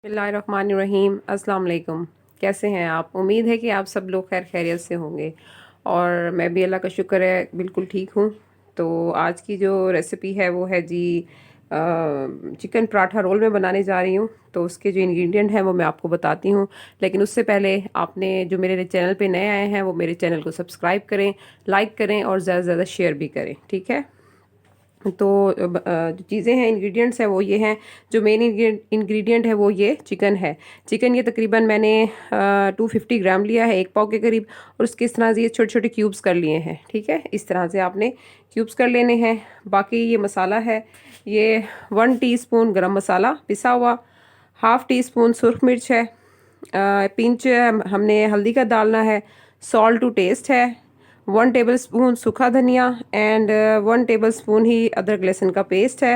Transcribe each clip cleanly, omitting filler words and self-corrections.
बिस्मिल्लाहिर्रहमानिर्रहीम। अस्सलाम वालेकुम। कैसे हैं आप? उम्मीद है कि आप सब लोग खैर खैरियत से होंगे और मैं भी अल्लाह का शुक्र है बिल्कुल ठीक हूँ। तो आज की जो रेसिपी है वो है जी चिकन पराठा रोल में बनाने जा रही हूँ। तो उसके जो इंग्रेडिएंट हैं वो मैं आपको बताती हूँ, लेकिन उससे पहले आपने जो मेरे चैनल पे नए आए हैं वो मेरे चैनल को सब्सक्राइब करें, लाइक करें और ज़्यादा से ज़्यादा शेयर भी करें, ठीक है। तो जो चीज़ें हैं, इंग्रेडिएंट्स हैं वो ये हैं। जो मेन इंग्रेडिएंट है वो ये चिकन है। चिकन ये तकरीबन मैंने 250 ग्राम लिया है, 1 पाव के करीब, और उसके इस तरह से ये छोटे छोटे क्यूब्स कर लिए हैं, ठीक है। इस तरह से आपने क्यूब्स कर लेने हैं। बाकी ये मसाला है, ये 1 टीस्पून गरम मसाला पिसा हुआ, हाफ़ टी स्पून सुरख मिर्च है, पिंच हमने हल्दी का डालना है, सॉल्ट टू टेस्ट है, 1 टेबल स्पून सूखा धनिया एंड 1 टेबल स्पून ही अदरक लहसुन का पेस्ट है।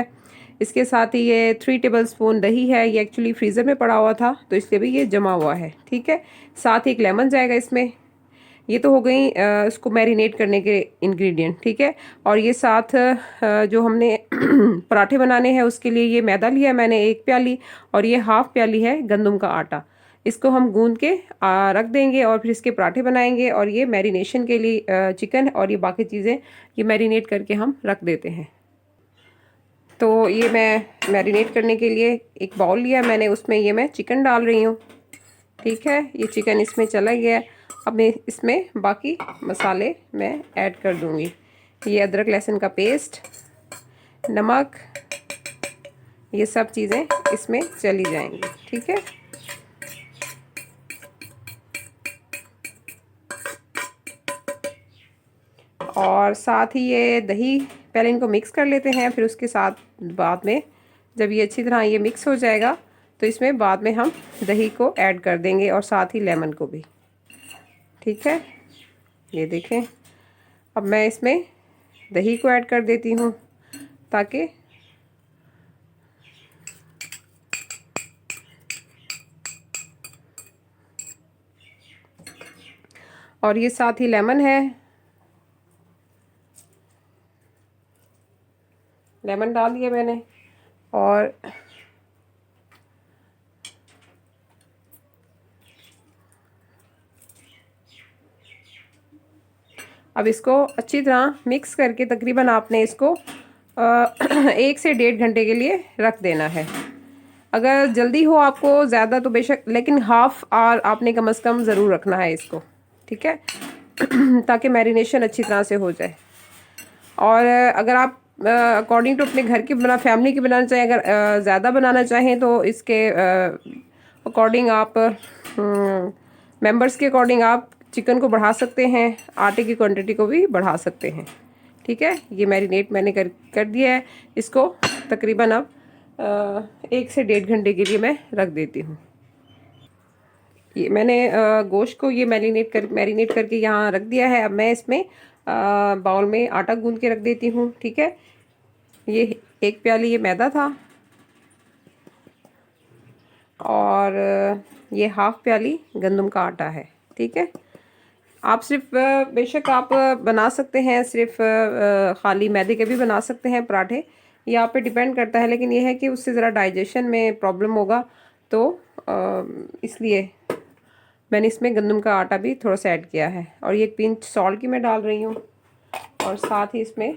इसके साथ ही ये 3 टेबल स्पून दही है। ये एक्चुअली फ्रीज़र में पड़ा हुआ था तो इसलिए भी ये जमा हुआ है, ठीक है। साथ ही एक लेमन जाएगा इसमें। ये तो हो गई इसको मैरिनेट करने के इंग्रेडिएंट, ठीक है। और ये साथ जो हमने पराठे बनाने हैं उसके लिए ये मैदा लिया है मैंने 1 प्याली, और ये हाफ़ प्याली है गंदम का आटा। इसको हम गूंद के रख देंगे और फिर इसके पराठे बनाएंगे। और ये मैरिनेशन के लिए चिकन और ये बाकी चीज़ें ये मैरिनेट करके हम रख देते हैं। तो ये मैं मैरिनेट करने के लिए एक बाउल लिया मैंने, उसमें ये मैं चिकन डाल रही हूँ, ठीक है। ये चिकन इसमें चला गया। अब मैं इसमें बाकी मसाले मैं ऐड कर दूँगी। ये अदरक लहसुन का पेस्ट, नमक, ये सब चीज़ें इसमें चली जाएंगी, ठीक है। और साथ ही ये दही, पहले इनको मिक्स कर लेते हैं, फिर उसके साथ बाद में जब ये अच्छी तरह ये मिक्स हो जाएगा तो इसमें बाद में हम दही को ऐड कर देंगे और साथ ही लेमन को भी, ठीक है। ये देखें, अब मैं इसमें दही को ऐड कर देती हूँ ताकि और ये साथ ही लेमन है, लेमन डाल दिया मैंने। और अब इसको अच्छी तरह मिक्स करके तकरीबन आपने इसको 1 से 1.5 घंटे के लिए रख देना है। अगर जल्दी हो आपको ज़्यादा तो बेशक, लेकिन हाफ़ आवर आपने कम से कम ज़रूर रखना है इसको, ठीक है ताकि मैरिनेशन अच्छी तरह से हो जाए। और अगर आप अकॉर्डिंग टू अपने घर की फैमिली की बनाना चाहें, अगर ज़्यादा बनाना चाहें तो इसके अकॉर्डिंग आप मेंबर्स के अकॉर्डिंग आप चिकन को बढ़ा सकते हैं, आटे की क्वांटिटी को भी बढ़ा सकते हैं, ठीक है। ये मैरिनेट मैंने कर दिया है। इसको तकरीबन अब 1 से 1.5 घंटे के लिए मैं रख देती हूँ। ये मैंने गोश्त को ये मैरिनेट करके यहाँ रख दिया है। अब मैं इसमें बाउल में आटा गूंद के रख देती हूँ, ठीक है। ये 1 प्याली ये मैदा था और ये हाफ़ प्याली गंदम का आटा है, ठीक है। आप सिर्फ बेशक आप बना सकते हैं, सिर्फ खाली मैदे के भी बना सकते हैं पराठे, ये आप पे डिपेंड करता है। लेकिन ये है कि उससे ज़रा डाइजेशन में प्रॉब्लम होगा, तो इसलिए मैंने इसमें गंदम का आटा भी थोड़ा सा ऐड किया है। और ये 1 पिंच सॉल्ट की मैं डाल रही हूँ, और साथ ही इसमें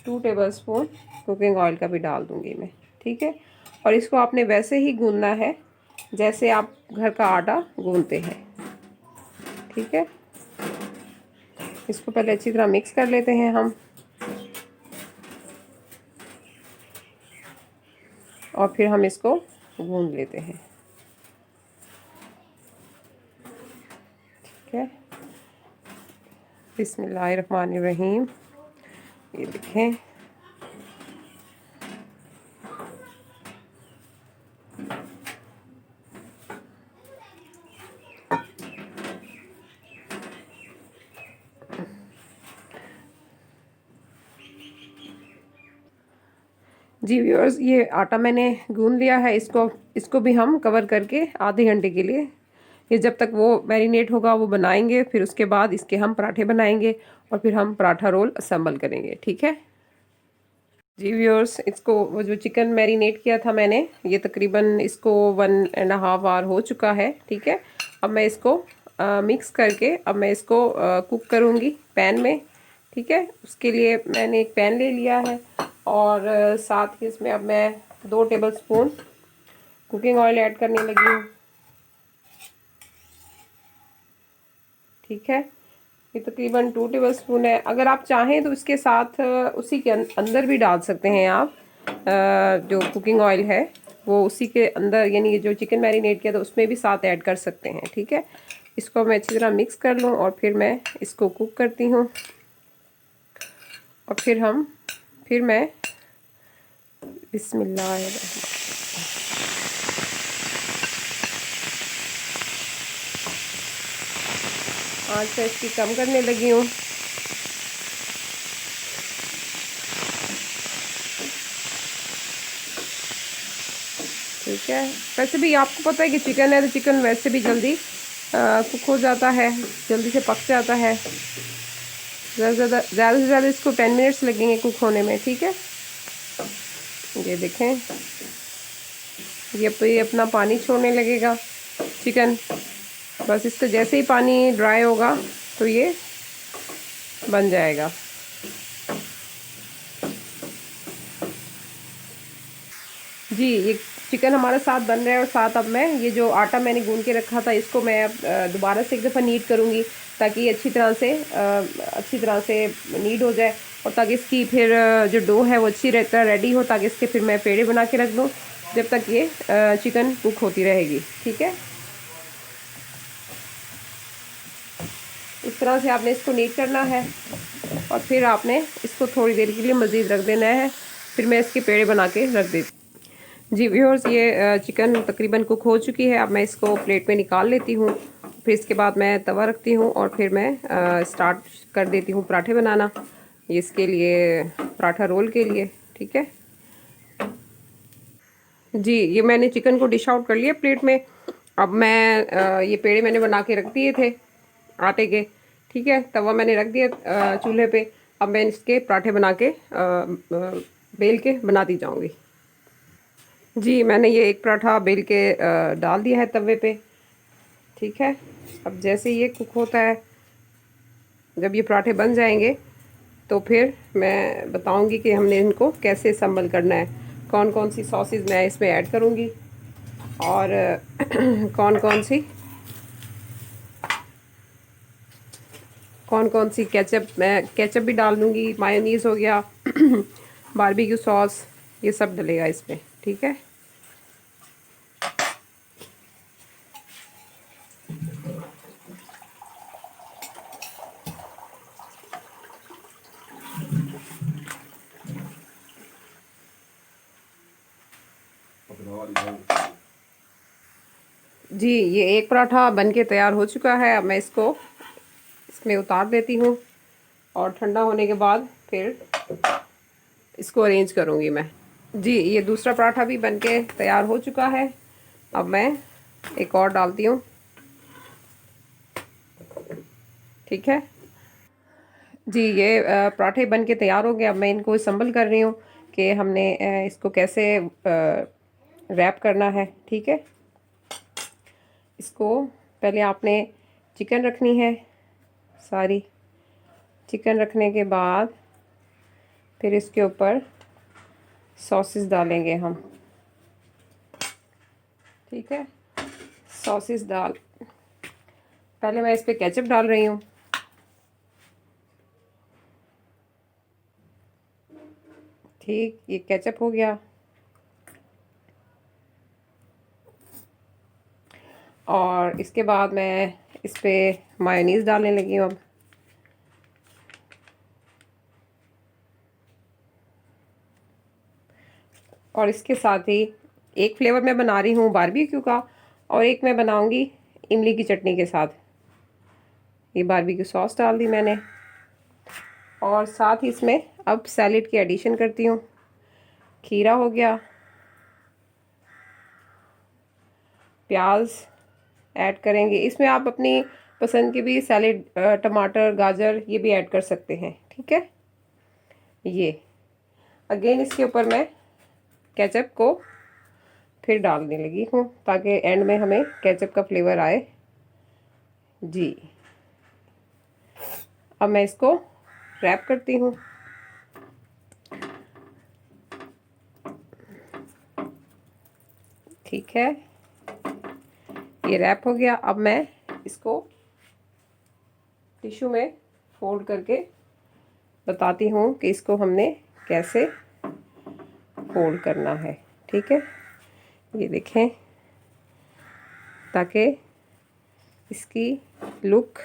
2 टेबल स्पून कुकिंग ऑयल का भी डाल दूँगी मैं, ठीक है। और इसको आपने वैसे ही गूंदना है जैसे आप घर का आटा गूंदते हैं, ठीक है। इसको पहले अच्छी तरह मिक्स कर लेते हैं हम, और फिर हम इसको गूंद लेते हैं, ठीक है। बिस्मिल्लाहिर्रहमानिर्रहीम। ये देखें, जी व्यूअर्स, ये आटा मैंने गूंद लिया है। इसको भी हम कवर करके आधे घंटे के लिए, ये जब तक वो मैरिनेट होगा वो बनाएंगे। फिर उसके बाद इसके हम पराठे बनाएंगे और फिर हम पराठा रोल असेंबल करेंगे, ठीक है। जी व्यूअर्स, इसको वो जो चिकन मैरिनेट किया था मैंने, ये तकरीबन इसको 1.5 आवर हो चुका है। ठीक है, अब मैं इसको मिक्स करके अब मैं इसको कुक करूँगी पैन में। ठीक है, उसके लिए मैंने एक पैन ले लिया है और साथ ही इसमें अब मैं 2 table spoon cooking oil add करने लगी हूँ। ठीक है, ये तकरीबन 2 टेबल स्पून है। अगर आप चाहें तो इसके साथ उसी के अंदर भी डाल सकते हैं आप। जो कुकिंग ऑयल है वो उसी के अंदर, यानी जो चिकन मैरिनेट किया था उसमें भी साथ ऐड कर सकते हैं। ठीक है, इसको मैं अच्छी तरह मिक्स कर लूँ और फिर मैं इसको कुक करती हूँ। और फिर मैं बिस्मिल्लाह आँच मैं इसकी कम करने लगी हूँ। ठीक है, वैसे भी आपको पता है कि चिकन है तो चिकन वैसे भी जल्दी कुक हो जाता है, जल्दी से पक जाता है। ज़्यादा से ज़्यादा इसको 10 मिनट्स लगेंगे कुक होने में। ठीक है, ये देखें, ये अपना पानी छोड़ने लगेगा चिकन। बस इसका जैसे ही पानी ड्राई होगा तो ये बन जाएगा। जी, ये चिकन हमारे साथ बन रहा है और साथ अब मैं ये जो आटा मैंने गूंद के रखा था इसको मैं अब दोबारा से एक दफ़ा नीड करूँगी, ताकि ये अच्छी तरह से नीड हो जाए और ताकि इसकी फिर जो डो है वो अच्छी तरह रेडी हो, ताकि इसके फिर मैं पेड़े बना के रख दूँ जब तक ये चिकन कुक होती रहेगी। ठीक है, इस तरह से आपने इसको नीड करना है और फिर आपने इसको थोड़ी देर के लिए मज़ीद रख देना है। फिर मैं इसके पेड़े बना के रख देती। जी व्यूअर्स, ये चिकन तकरीबन कुक हो चुकी है। अब मैं इसको प्लेट में निकाल लेती हूँ। फिर इसके बाद मैं तवा रखती हूँ और फिर मैं स्टार्ट कर देती हूँ पराठे बनाना, इसके लिए पराठा रोल के लिए। ठीक है जी, ये मैंने चिकन को डिश आउट कर लिया प्लेट में। अब मैं ये पेड़े मैंने बना के रख दिए थे आटे के। ठीक है, तवा मैंने रख दिया चूल्हे पे। अब मैं इसके पराठे बना के बेल के बनाती जाऊँगी। जी, मैंने ये एक पराठा बेल के डाल दिया है तवे पे। ठीक है, अब जैसे ये कुक होता है, जब ये पराठे बन जाएंगे तो फिर मैं बताऊंगी कि हमने इनको कैसे असम्बल करना है, कौन कौन सी सॉसेज मैं इसमें ऐड करूंगी और कौन कौन सी केचप, मैं केचप भी डाल दूंगी, मायोनीज़ हो गया बारबेक्यू सॉस, ये सब डलेगा इसमें। ठीक है, जी ये एक पराठा बन के तैयार हो चुका है। अब मैं इसको इसमें उतार देती हूँ और ठंडा होने के बाद फिर इसको अरेंज करूँगी मैं। जी, ये दूसरा पराठा भी बन के तैयार हो चुका है। अब मैं एक और डालती हूँ। ठीक है जी, ये पराठे बन के तैयार हो गए। अब मैं इनको असम्बल कर रही हूँ कि हमने इसको कैसे रैप करना है। ठीक है, इसको पहले आपने चिकन रखनी है, सारी चिकन रखने के बाद फिर इसके ऊपर सॉसेस डालेंगे हम। ठीक है, सॉसेस डाल, पहले मैं इस पर केचप डाल रही हूँ। ठीक, ये केचप हो गया और इसके बाद मैं इस पर मायोनीज़ डालने लगी हूँ अब। और इसके साथ ही एक फ्लेवर मैं बना रही हूँ बारबेक्यू का और एक मैं बनाऊँगी इमली की चटनी के साथ। ये बारबेक्यू सॉस डाल दी मैंने और साथ ही इसमें अब सैलेड की एडिशन करती हूँ। खीरा हो गया, प्याज ऐड करेंगे इसमें, आप अपनी पसंद के भी सैलेड, टमाटर, गाजर ये भी ऐड कर सकते हैं। ठीक है, ये अगेन इसके ऊपर मैं केचप को फिर डालने लगी हूँ ताकि एंड में हमें केचप का फ्लेवर आए जी। अब मैं इसको रैप करती हूँ। ठीक है, ये रैप हो गया। अब मैं इसको टिश्यू में फोल्ड करके बताती हूँ कि इसको हमने कैसे फोल्ड करना है। ठीक है, ये देखें ताकि इसकी लुक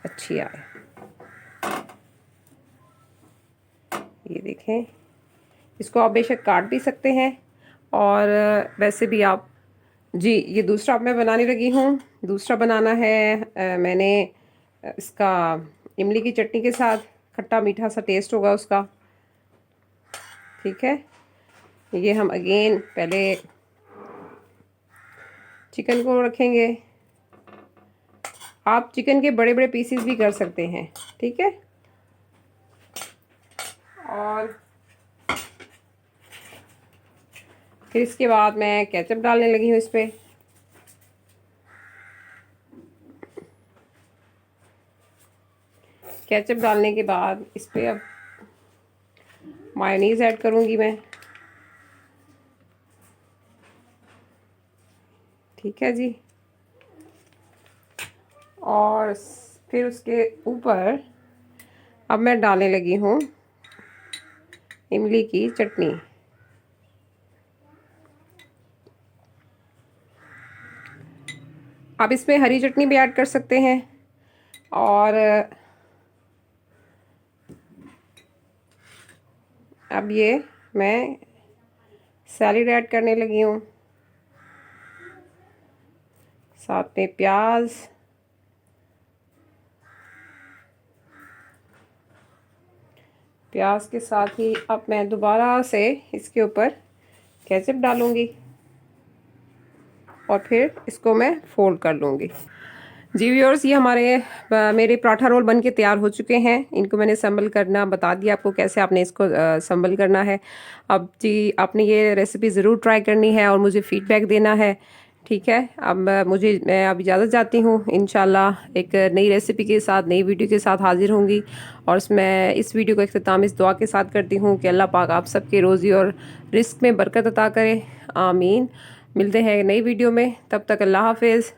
अच्छी आए। ये देखें, इसको आप बेशक काट भी सकते हैं और वैसे भी आप जी। ये दूसरा अब मैं बनाने लगी हूँ। दूसरा बनाना है मैंने इसका इमली की चटनी के साथ, खट्टा मीठा सा टेस्ट होगा उसका। ठीक है, ये हम अगेन पहले चिकन को रखेंगे। आप चिकन के बड़े बड़े पीसेस भी कर सकते हैं। ठीक है, और फिर इसके बाद मैं केचप डालने लगी हूँ इस पर। केचप डालने के बाद इस पर अब मायोनीज़ ऐड करूँगी मैं। ठीक है जी, और फिर उसके ऊपर अब मैं डालने लगी हूँ इमली की चटनी। आप इसमें हरी चटनी भी ऐड कर सकते हैं। और अब ये मैं सैलेड ऐड करने लगी हूँ, साथ में प्याज, प्याज के साथ ही अब मैं दोबारा से इसके ऊपर केचप डालूँगी और फिर इसको मैं फोल्ड कर लूँगी। जी व्यूअर्स, ये मेरे पराठा रोल बन के तैयार हो चुके हैं। इनको मैंने संभल करना बता दिया आपको, कैसे आपने इसको संभल करना है। अब जी, आपने ये रेसिपी ज़रूर ट्राई करनी है और मुझे फ़ीडबैक देना है। ठीक है, अब मैं अब इजाज़त चाहती हूँ। इंशाल्लाह एक नई रेसिपी के साथ, नई वीडियो के साथ हाजिर होंगी। और मैं इस वीडियो का इख्तिताम इस दुआ के साथ करती हूँ कि अल्लाह पाक आप सबके रोज़ी और रिस्क में बरकत अता करे। आमीन। मिलते हैं नई वीडियो में, तब तक अल्लाह हाफिज़।